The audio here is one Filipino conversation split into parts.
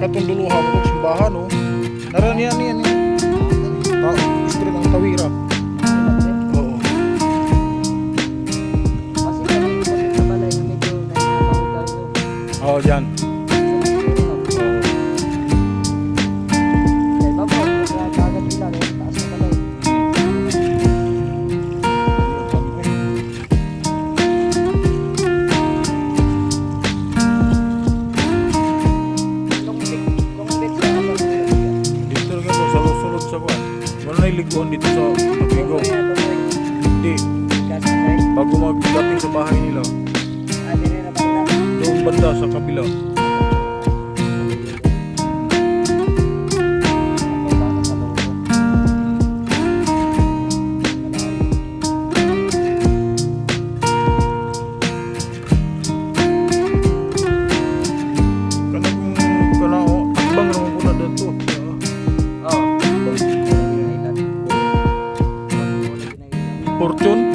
katunduluhan mo itong simbahan, no? Naranihan yan, eh. Street ang Tawira. Oo. Oo, dyan. Liguan dito sa Tabigo. Hindi. Bago magdating sa bahay nila. Doon banda sa kabila. Fortune.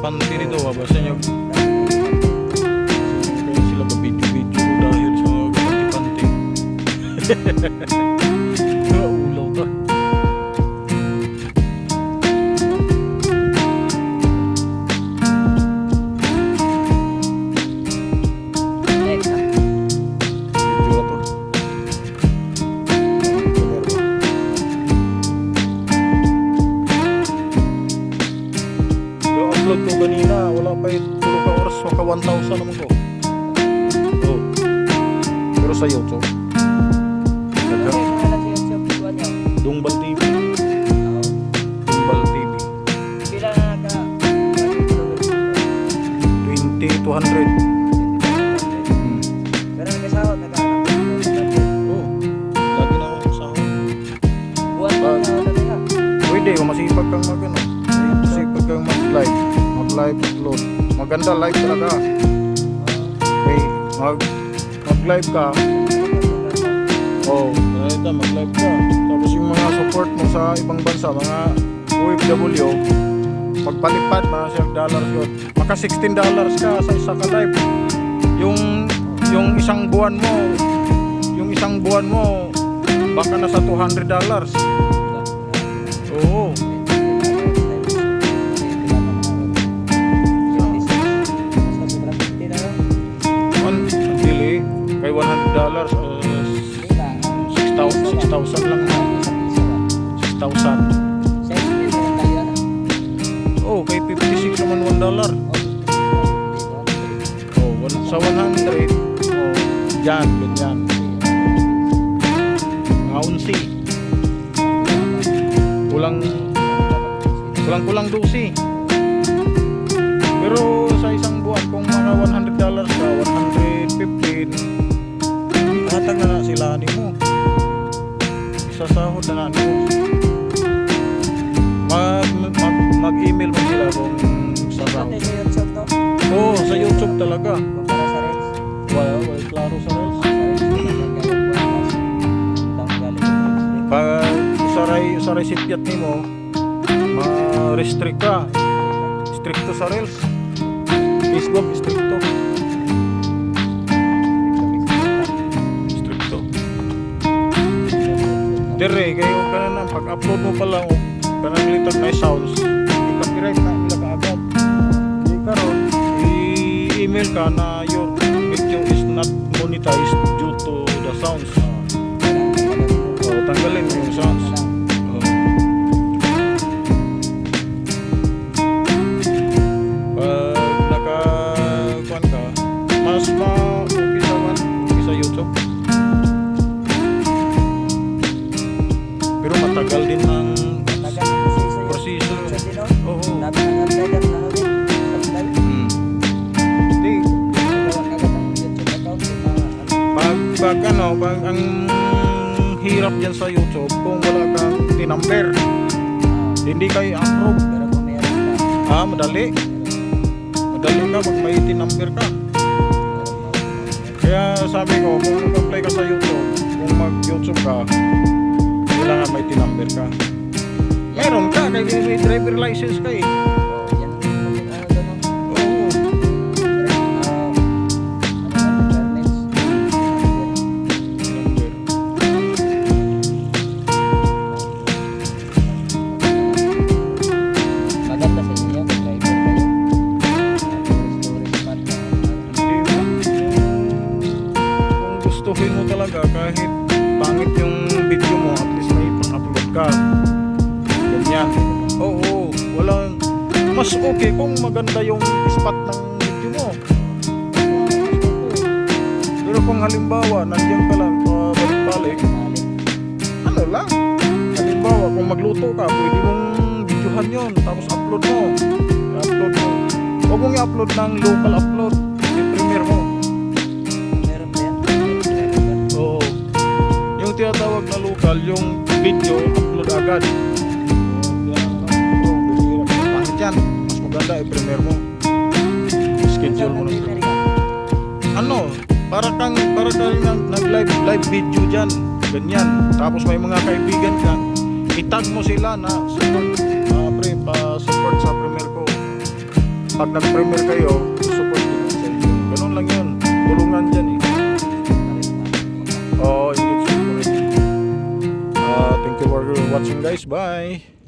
Panti nito, basta nyo sila ba-video dahil sa panti-panti. Ulaw ka. Upload ko ganina, wala pa yung tulog ka oras, maka 1,000 naman ko. Oh. Pero sa YouTube Dungbal TV. Dungbal TV 20-200. Pero nagkasahod, Oh, lagi na ako sahod. buwan pa na Pwede, kung masipag kang mag-ano, masipag kang mag-live upload. Maganda live talaga. Okay, mag-live ka. Oh, mag-live ka. Tapos yung mga support mo sa ibang bansa, mga OFW, pagpalipad, mga $12 yun. Maka $16 ka sa isa ka live. Yung isang buwan mo, baka nasa $200. Oo. Kay $100, 6,000 lang na. 6,000. Oh, kay 56 naman $1. Oh, sa 100. Oh, yan, ganyan. Mga unsi. Kulang 12. Pero sa isang buwan, kung mga $100 ka, 115, hatag na sila ni mo. Isasahod na mo. Mag-email mo sila kung sasahod. Oo, sa YouTube talaga. Wala klaro sa Reels. Pag sa recipient ni mo, ma-restrict ka. Stricto sa Reels. Facebook, stricto. Dire, kayo ka na pag-upload mo pa lang, kanang litag na sounds, i-copyright na nila kaagad. Di karon, i-email ka na your video is not monetized due to the sounds. Tanggalin mo yung sounds. Pag naka-kuan ka, mas okay sa YouTube. Pero matagal din ang proseso. Oo. Pag ang mahirap dyan sa YouTube kung wala kang tinumber. Hindi kayo approve. Pero kung meron ka, Madali. Madali ka pag may tinumber ka. Kaya sabi ko, kung mag-apply ka sa YouTube, kung mag-YouTube ka, kailangan may tinumber ka. Meron ka, kaya may driver license ka eh. yan ano doon, no? Oo. Tinumber. Maganda sa inyo, driver kayo. Tourist spot na. Hindi ba? Kung gustuhin mo talaga, kahit pangit yung video mo, at least may pang-upload ka. Ganyan. Oo, walang... Mas okay kung maganda yung spot ng video mo. Pero kung halimbawa, nandiyan ka lang, pabalik-balik, Balik. ano lang? Halimbawa, kung magluto ka, pwede mong videohan yon, tapos upload mo. I-upload mo. Huwag mong i-upload ng local upload. I-premiere mo. Meron ba yan? Meron ba? Oo. Yung tinatawag na local, yung video, upload agad. Pangit yan. Mas maganda, i-premiere mo. Schedule mo na. Saan ka? Ano? Para ka rin nag-live video dyan. Ganyan. Tapos may mga kaibigan ka. I-tag mo sila na support. Pre, pa-support sa premiere ko. Pag nag-premiere kayo, support din sa inyo. Ganun lang yun. Tulungan dyan eh. Oh, engagement mo rin. Thank you for watching guys. Bye.